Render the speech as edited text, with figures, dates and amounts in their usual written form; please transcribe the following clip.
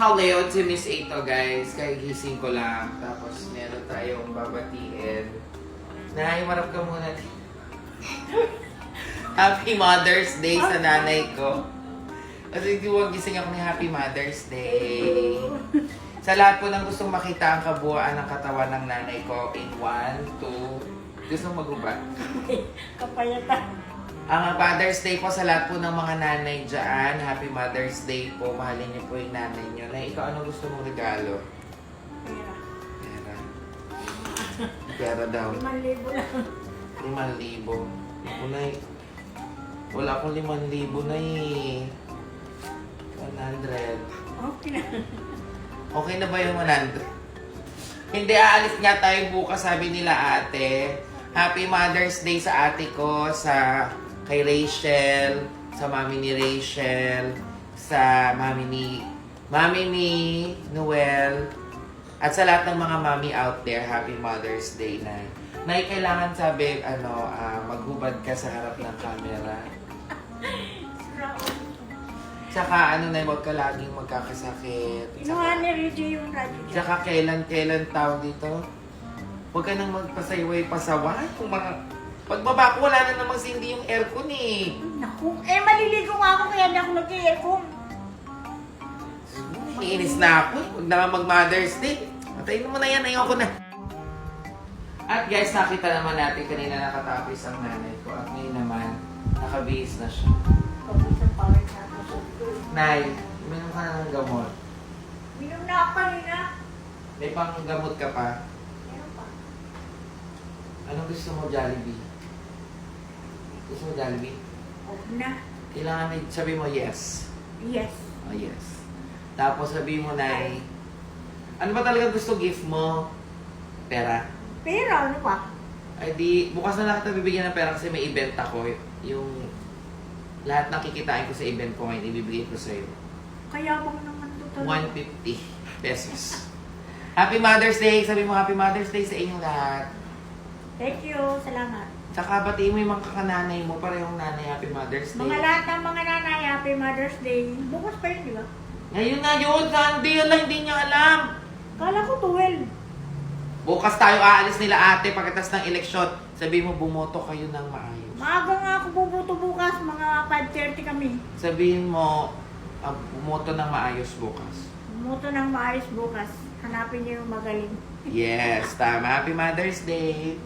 Hello to Miss Ito, guys. Kagising ko lang. Tapos meron tayong babatiin. Nay, marap ka muna. Happy Mother's Day sa nanay ko. Kasi gising ako ni Happy Mother's Day. Sa lahat po ng gustong makita ang kabuuan ng katawan ng nanay ko in 1, 2, gusto magubad. Kapayatan. Ang Mother's Day po sa lahat po ng mga nanay dyan. Happy Mother's Day po. Mahalin niyo po yung nanay niyo. Nay, ikaw ano gusto mong regalo? Pera. Pera. Pera daw. 5,000 lang. 5,000. Ako, Nay. Wala akong 5,000 na eh. 100. Okay na. Okay na ba yung 100? Hindi, aalis nga tayo bukas, sabi nila ate. Happy Mother's Day sa ate ko, sa kay Rachel, sa mami ni Rachel, sa mami ni Noel, at sa lahat ng mga mami out there, Happy Mother's Day na. Nay, kailangan sabi, maghubad ka sa harap ng camera. Tsaka huwag ka laging magkakasakit. Inuha ni Reggie yung radyo dyan. Tsaka kailan tawag dito? Huwag ka nang magpasaway pasaway. Kung pagbaba ko, wala na namang sindi yung aircon eh. Naku, maliligo nga ako kaya hindi ako nag-i-aircon. Iinis na ako eh. Huwag na mag-Mother's Day. Patayin mo na yan, ayoko na. At guys, nakita naman natin kanina nakatapis ang nanay ko. At ngayon naman, nakabihis na siya. Pagod sa power na ako. Nay, uminom ka na ng gamot. Minom na ako kanina. May pang gamot ka pa. Meron pa. Anong gusto mo, Jollibee? Gusto mo Jollibee? Huwag na. Kailangan sabi mo yes. Yes. Oh, yes. Tapos sabi mo, Nay, ano ba talaga gusto gift mo? Pera? Pero ano pa? Ay di, bukas na lang kita bibigyan ng pera kasi may event ako. Yung lahat ng kikitain ko sa event ko ngayon, ibibigay ko sa'yo. Kaya bang naman ito talaga? 150 pesos. Happy Mother's Day! Sabi mo, Happy Mother's Day sa inyong lahat. Thank you. Salamat. Tsaka batiin mo yung mga kakananay mo, parehong nanay, Happy Mother's Day. Mga lahat ng mga nanay, Happy Mother's Day. Bukas pa yun, di ba? Ngayon na yun, Sunday, ala, hindi niya alam. Kala ko 12. Bukas tayo aalis nila ate pagkatapos ng eleksyon. Sabi mo, bumoto kayo ng maayos. Maaga nga ako bubuto bukas, mga 5:30 kami. Sabihin mo, bumoto ng maayos bukas. Bumoto ng maayos bukas. Hanapin niyo yung magaling. Yes, tama. Happy Mother's Day!